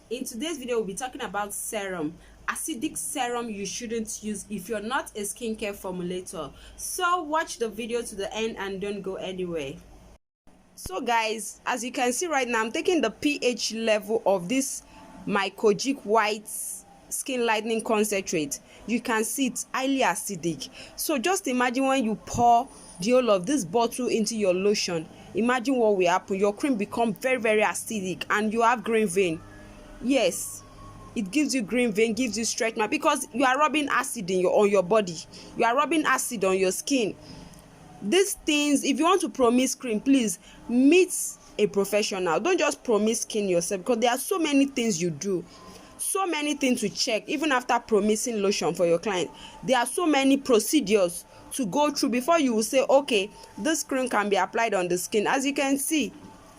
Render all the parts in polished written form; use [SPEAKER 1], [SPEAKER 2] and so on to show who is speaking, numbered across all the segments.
[SPEAKER 1] In today's video, we'll be talking about serum. Acidic serum you shouldn't use if you're not a skincare formulator. So watch the video to the end and don't go anywhere. So guys, as you can see right now, I'm taking the pH level of this my Kojic white skin lightening concentrate. You can see it's highly acidic. So just imagine when you pour the whole of this bottle into your lotion, imagine what will happen. Your cream become very acidic and you have green vein. Yes, it gives you green vein, gives you stretch mark, because you are rubbing acid on your body. You are rubbing acid on your skin. These things, if you want to promise cream, please meet a professional. Don't just promise skin yourself, because there are so many things you do, so many things to check. Even after promising lotion for your client, there are so many procedures to go through before you will say, okay, this cream can be applied on the skin. As you can see,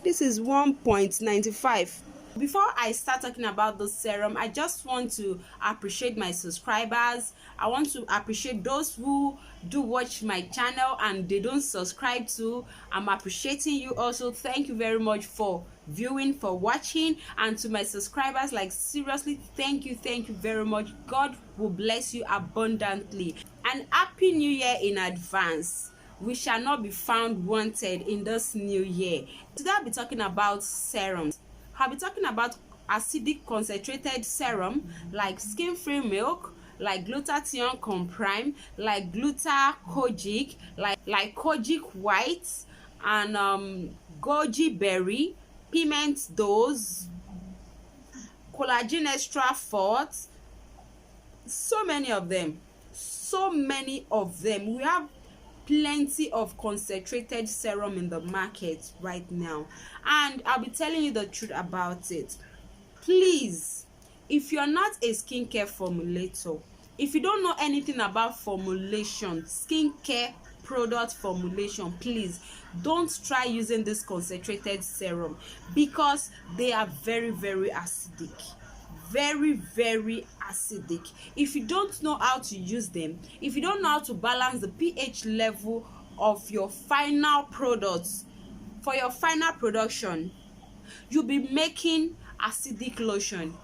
[SPEAKER 1] this is 1.95. Before I start talking about the serum, I just want to appreciate my subscribers. I want to appreciate those who do watch my channel and they don't subscribe to. I'm appreciating you also. Thank you very much for viewing, for watching. And to my subscribers, like, seriously, thank you very much. God will bless you abundantly, and happy new year in advance. We shall not be found wanted in this new year. Today I'll be talking about serums. I'll be talking about acidic concentrated serum like skin free milk, like glutathione comprime, like gluta-kojic, like kojic white, and goji berry, piment dose, collagen extra forte. So many of them, we have plenty of concentrated serum in the market right now, and I'll be telling you the truth about it. Please, if you're not a skincare formulator, if you don't know anything about formulation, skincare product formulation, please don't try using this concentrated serum, because they are very acidic, very acidic. If you don't know how to use them, if you don't know how to balance the pH level of your final products for your final production, you'll be making acidic lotion,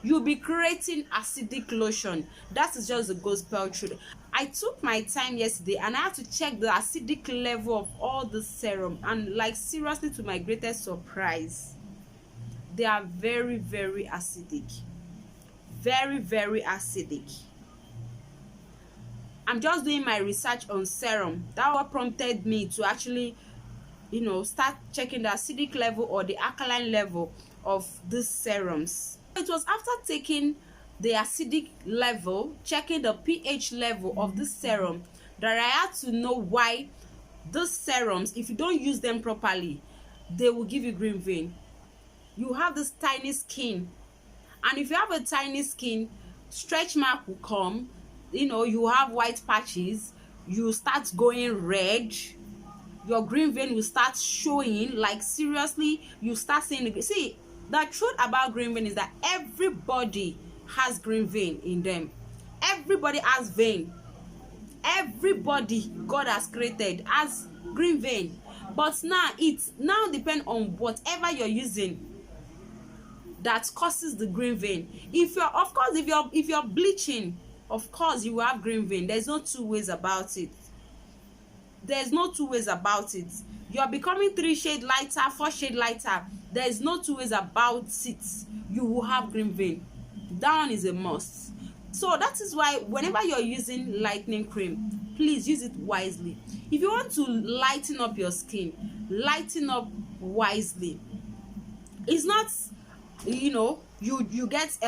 [SPEAKER 1] you'll be creating acidic lotion. That is just the gospel truth. I took my time yesterday and I had to check the acidic level of all the serum, and like, seriously, to my greatest surprise, they are very acidic, very acidic. I'm just doing my research on serum. That what prompted me to actually, start checking the acidic level or the alkaline level of these serums. It was after taking the acidic level, checking the pH level of this serum, that I had to know why these serums, if you don't use them properly, they will give you green vein. You have this tiny skin, and if you have a tiny skin, stretch mark will come. You have white patches, you start going red, your green vein will start showing. Like, seriously, you start seeing the, see, the truth about green vein is that everybody has green vein in them. Everybody has vein. Everybody God has created has green vein. But now it's depend on whatever you're using that causes the green vein. If you're bleaching, of course you will have green vein. There's no two ways about it. You're becoming 3 shade lighter, 4 shade lighter, there's no two ways about it. You will have green vein. That one is a must. So that is why whenever you're using lightening cream, please use it wisely. If you want to lighten up your skin, lighten up wisely. It's not, you get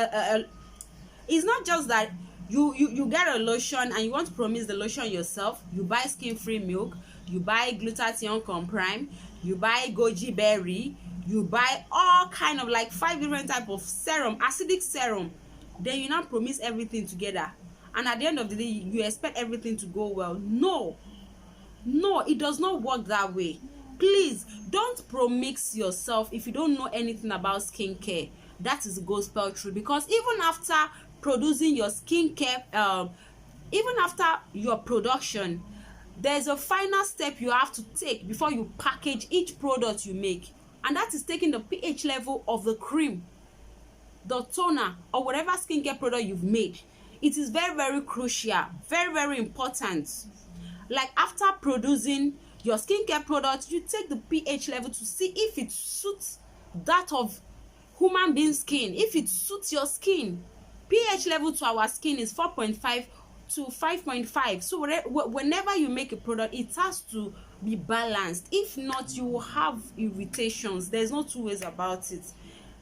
[SPEAKER 1] it's not just that you get a lotion and you want to promise the lotion yourself. You buy skin free milk, you buy glutathione comprime, you buy goji berry, you buy all kind of, like, 5 different type of serum, acidic serum. Then you now promise everything together, and at the end of the day you expect everything to go well. No, it does not work that way. Please don't pro-mix yourself if you don't know anything about skincare. That is the gospel truth. Because even after producing your skincare, even after your production, there's a final step you have to take before you package each product you make, and that is taking the pH level of the cream. the toner or whatever skincare product you've made, it is very, very crucial, very, very important. Like after producing your skincare product, you take the pH level to see if it suits that of human being skin, if it suits your skin. pH level to our skin is 4.5 to 5.5. So whenever you make a product, it has to be balanced. If not, you will have irritations. There's no two ways about it.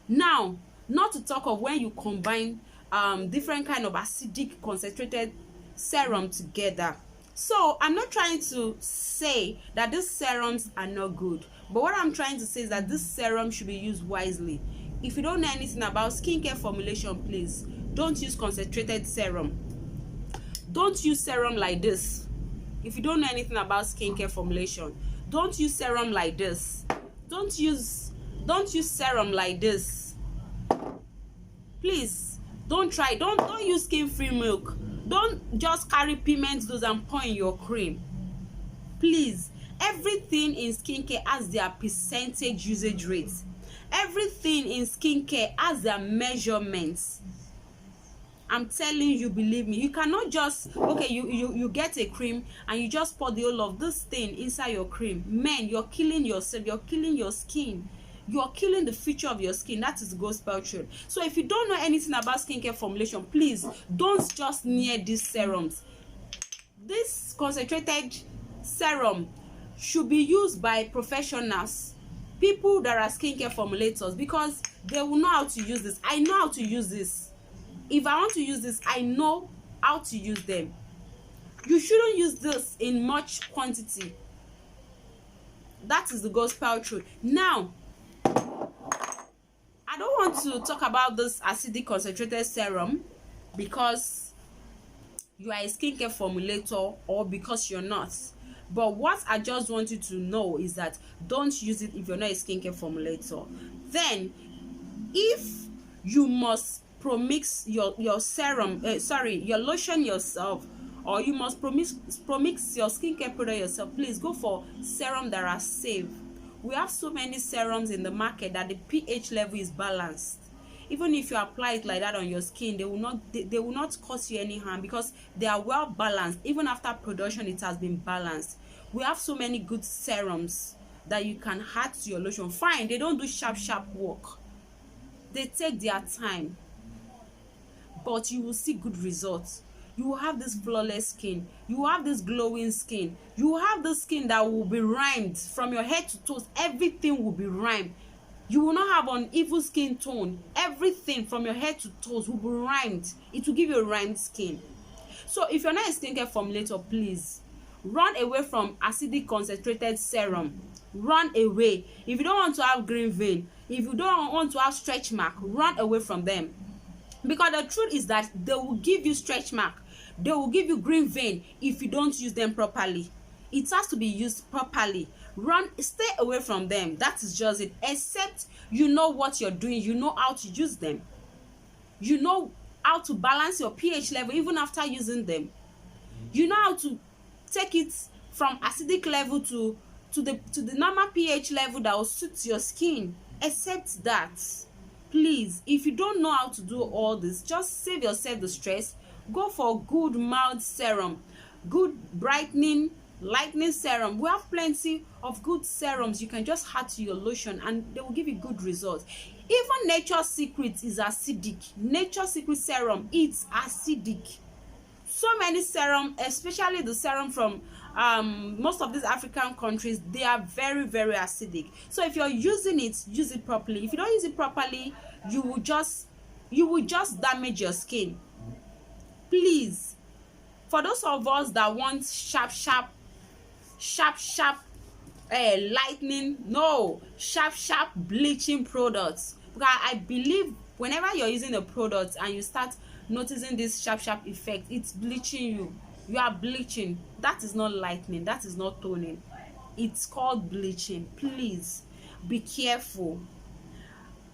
[SPEAKER 1] Now, not to talk of when you combine different kind of acidic concentrated serum together. So I'm not trying to say that these serums are not good, but what I'm trying to say is that this serum should be used wisely. If you don't know anything about skincare formulation, please don't use concentrated serum. Don't use serum like this. If you don't know anything about skincare formulation, don't use serum like this. Don't use serum like this. Please don't try. Don't use skin free milk. Don't just carry pigment dose and pour in your cream. Please, everything in skincare has their percentage usage rate. Everything in skincare has their measurements. I'm telling you, believe me. You cannot just, okay, you get a cream and you just pour the whole of this thing inside your cream. Man, you're killing yourself. You're killing your skin. You're killing the future of your skin. That is gospel truth. So if you don't know anything about skincare formulation, please don't just near these serums. This concentrated serum should be used by professionals, people that are skincare formulators, because they will know how to use this. I know how to use this. If I want to use this, I know how to use them. You shouldn't use this in much quantity. That is the gospel truth. Now, I don't want to talk about this acidic concentrated serum because you are a skincare formulator or because you're not. But what I just want you to know is that don't use it if you're not a skincare formulator. Then, if you must premix your serum, your lotion yourself, or you must premix your skincare product yourself, please go for serum that are safe. We have so many serums in the market that the pH level is balanced. Even if you apply it like that on your skin, they will not cause you any harm because they are well balanced. Even after production, it has been balanced. We have so many good serums that you can add to your lotion. Fine, they don't do sharp work. They take their time, but you will see good results. You will have this flawless skin. You will have this glowing skin. You will have the skin that will be rhymed from your head to toes. Everything will be rhymed. You will not have an evil skin tone. Everything from your head to toes will be rhymed. It will give you a rhymed skin. So if you're not a skincare formulator, please run away from acidic concentrated serum. Run away. If you don't want to have green vein, if you don't want to have stretch mark, run away from them. Because the truth is that they will give you stretch mark, they will give you green vein if you don't use them properly. It has to be used properly. Stay away from them. That is just it. Except you know what you're doing, you know how to use them, you know how to balance your pH level even after using them, you know how to take it from acidic level to the normal pH level that will suit your skin. Except that, please, if you don't know how to do all this, just save yourself the stress. Go for good mild serum, good brightening, lightening serum. We have plenty of good serums you can just add to your lotion and they will give you good results. Even Nature's Secret is acidic. Nature's Secret serum, it's acidic. So many serum, especially the serum from most of these African countries, they are very, very acidic. So if you're using it, use it properly. If you don't use it properly, you will just damage your skin. Please, for those of us that want sharp lightening, no, sharp bleaching products, because I believe whenever you're using a product and you start noticing this sharp effect, it's bleaching you. You are bleaching. That is not lightening. That is not toning. It's called bleaching. Please be careful.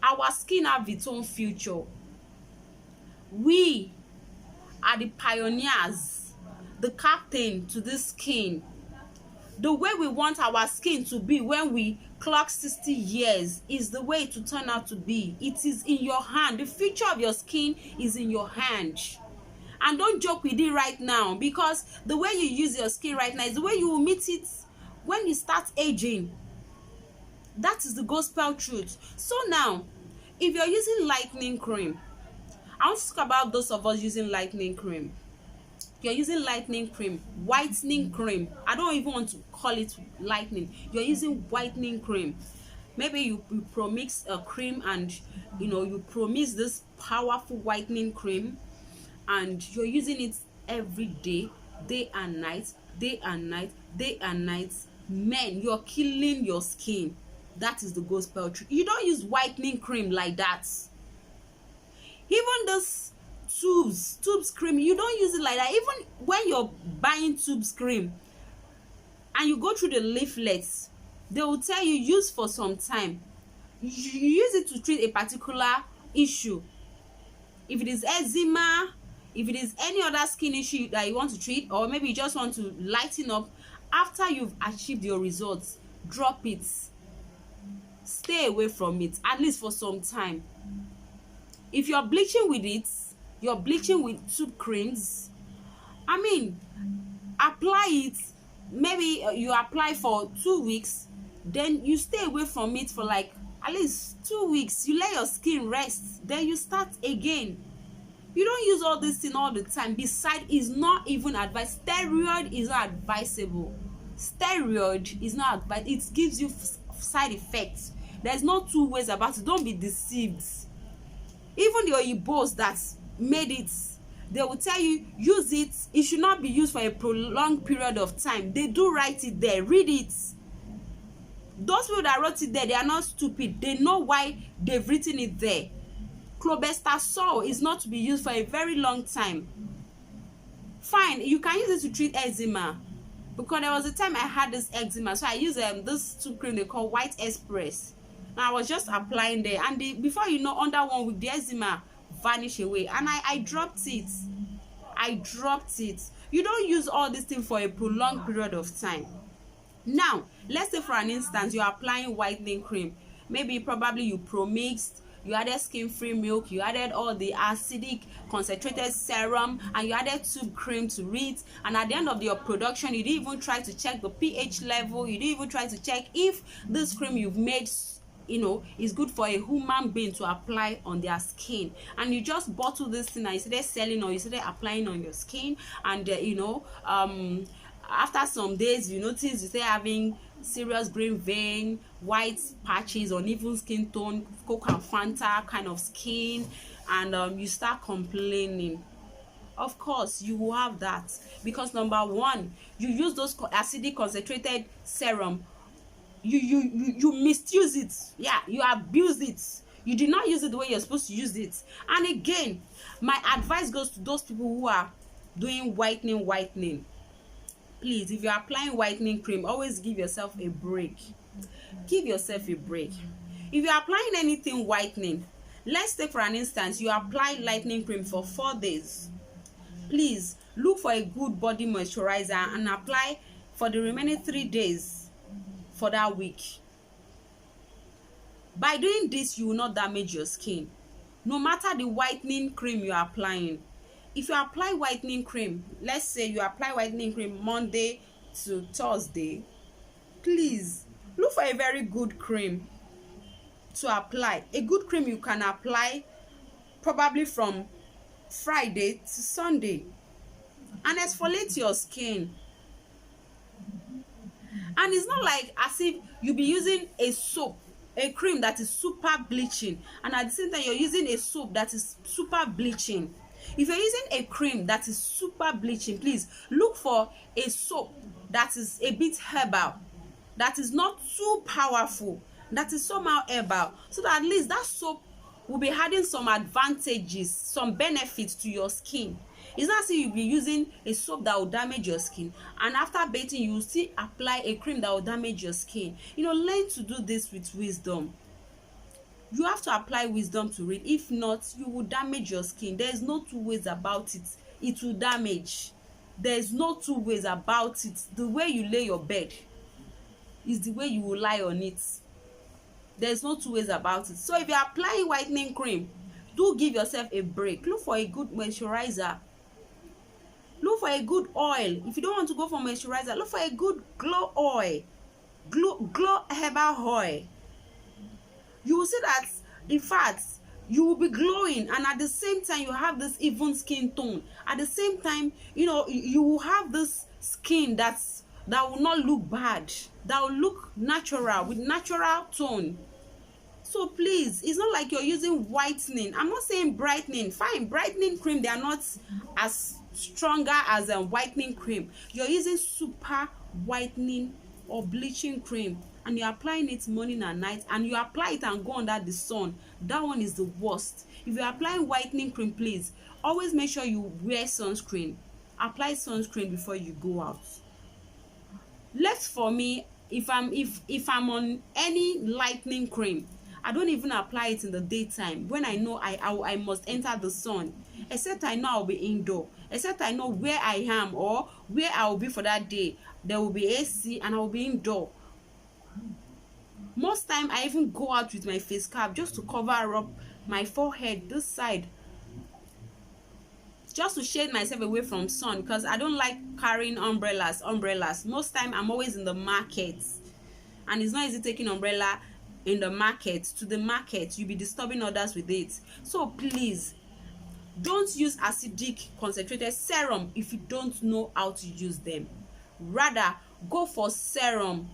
[SPEAKER 1] Our skin have its own future. We are the pioneers, the captain to this skin. The way we want our skin to be when we clock 60 years is the way to turn out to be. It is in your hand. The future of your skin is in your hand. And don't joke with it right now, because the way you use your skin right now is the way you will meet it when you start aging. That is the gospel truth. So now, if you're using lightening cream, I want to talk about those of us using lightening cream. You're using lightening cream, whitening cream. I don't even want to call it lightening. You're using whitening cream. Maybe you pro-mix a cream, and you pro-mix this powerful whitening cream, and you're using it every day, day and night, day and night, day and night. Men, you're killing your skin. That is the gospel truth. You don't use whitening cream like that. Even this tubes cream, you don't use it like that. Even when you're buying tubes cream and you go through the leaflets, they will tell you use for some time. You use it to treat a particular issue. If it is eczema, if it is any other skin issue that you want to treat, or maybe you just want to lighten up, after you've achieved your results, drop it. Stay away from it, at least for some time. If you're bleaching with it, you're bleaching with tube creams, I mean, apply it. Maybe you apply for 2 weeks, then you stay away from it for like at least 2 weeks. You let your skin rest, then you start again. You don't use all this thing all the time. Besides, it's not even advised. Steroid is not advisable. Steroid is not advised. It gives you side effects. There's no two ways about it. Don't be deceived. Even the Oyibos that made it, they will tell you use it. It should not be used for a prolonged period of time. They do write it there. Read it. Those people that wrote it there, they are not stupid. They know why they've written it there. Clobetasol is not to be used for a very long time. Fine, you can use it to treat eczema, because there was a time I had this eczema, so I used this tube cream they call White Express. Now I was just applying there, and before you know, under 1 week the eczema vanished away, and I dropped it. You don't use all this thing for a prolonged period of time. Now let's say for an instance you're applying whitening cream. Maybe probably you pro-mixed, you added skin-free milk, you added all the acidic concentrated serum, and you added tube cream to it, and at the end of your production you didn't even try to check the pH level. You didn't even try to check if this cream you've made is good for a human being to apply on their skin, and you just bottle this thing and you started selling, or you started applying on your skin, and after some days you notice you start having serious green vein, white patches, uneven skin tone, Coke and Fanta kind of skin, and you start complaining. Of course you will have that, because number one, you use those acidic concentrated serum. You misuse it. Yeah, you abuse it. You did not use it the way you're supposed to use it. And again, my advice goes to those people who are doing whitening. Please, if you're applying whitening cream, always give yourself a break. Give yourself a break. If you're applying anything whitening, let's take for an instance you apply lightening cream for 4 days. Please look for a good body moisturizer and apply for the remaining 3 days for that week. By doing this, you will not damage your skin, no matter the whitening cream you are applying. If you apply whitening cream, let's say you apply whitening cream Monday to Thursday, please look for a very good cream to apply. A good cream you can apply probably from Friday to Sunday, and exfoliate your skin. And it's not like as if you'll be using a soap, a cream that is super bleaching, and at the same time you're using a soap that is super bleaching. If you're using a cream that is super bleaching, please look for a soap that is a bit herbal, that is not too powerful, that is somehow herbal, so that at least that soap will be adding some advantages, some benefits to your skin. It's not as if you'll be using a soap that will damage your skin, and after bathing you will still apply a cream that will damage your skin. Learn to do this with wisdom. You have to apply wisdom to it. If not, you will damage your skin. There is no two ways about it. It will damage. There is no two ways about it. The way you lay your bed is the way you will lie on it. There's no two ways about it. So if you're applying whitening cream, do give yourself a break. Look for a good moisturizer. Look for a good oil. If you don't want to go for moisturizer, look for a good glow oil. Glow herbal oil. You will see that, in fact, you will be glowing, and at the same time you have this even skin tone. At the same time, you will have this skin that will not look bad, that will look natural, with natural tone. So please, it's not like you're using whitening. I'm not saying brightening. Fine, brightening cream, they are not as stronger as a whitening cream. You're using super whitening or bleaching cream, and you're applying it morning and night, and you apply it and go under the sun. That one is the worst. If you're applying whitening cream, please always make sure you wear sunscreen. Apply sunscreen before you go out. Left for me, if I'm on any lightening cream, I don't even apply it in the daytime when I know I must enter the sun, except I know I'll be indoor, except I know where I am or where I will be for that day. There will be AC and I will be indoor. Most time I even go out with my face cap just to cover up my forehead, this side, just to shade myself away from sun, because I don't like carrying umbrellas. Most time I'm always in the market, and it's not easy taking umbrella in the market to the market. You'll be disturbing others with it. So please don't use acidic concentrated serum if you don't know how to use them. Rather, go for serum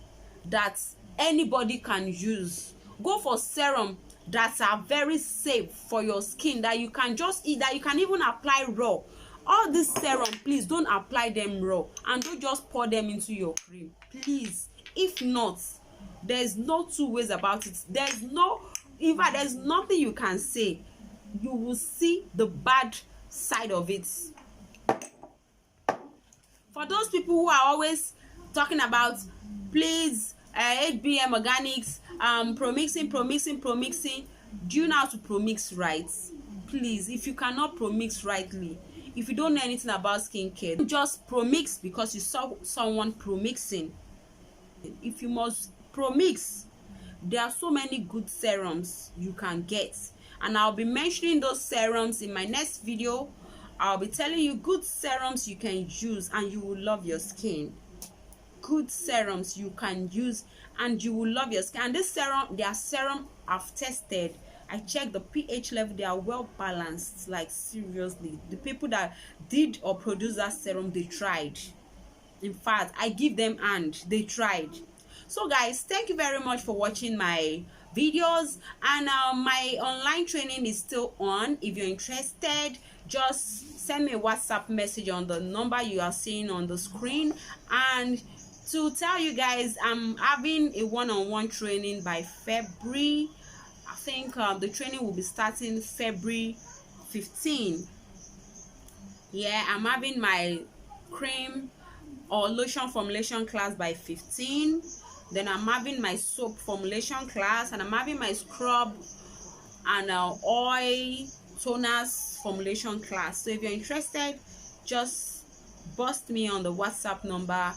[SPEAKER 1] that anybody can use. Go for serum that are very safe for your skin, that you can just eat, that you can even apply raw. All this serum, please don't apply them raw, and don't just pour them into your cream, please. If not, there's no two ways about it. There's nothing you can say. You will see the bad side of it. For those people who are always talking about, please, 8BM organics, promixing, do you know how to promix right? Please, if you cannot promix rightly, if you don't know anything about skincare, don't just promix because you saw someone promixing. If you must promix, there are so many good serums you can get, and I'll be mentioning those serums in my next video. I'll be telling you good serums you can use and you will love your skin. Good serums you can use and you will love your skin. And this serum, their serum I've tested, I checked the pH level, they are well balanced. Like seriously, the people that did or produced that serum, they tried. In fact, I give them and they tried. So guys, thank you very much for watching my videos, and my online training is still on. If you're interested, just send me a WhatsApp message on the number you are seeing on the screen. And to tell you guys, I'm having a one-on-one training by February. I think the training will be starting February 15. Yeah, I'm having my cream or lotion formulation class by 15. Then I'm having my soap formulation class, and I'm having my scrub and oil toners formulation class. So if you're interested, just bust me on the WhatsApp number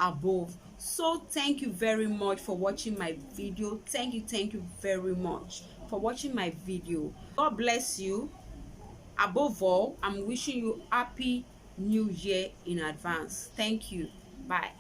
[SPEAKER 1] above. So thank you very much for watching my video. Thank you very much for watching my video. God bless you. Above all, I'm wishing you happy new year in advance. Thank you. Bye.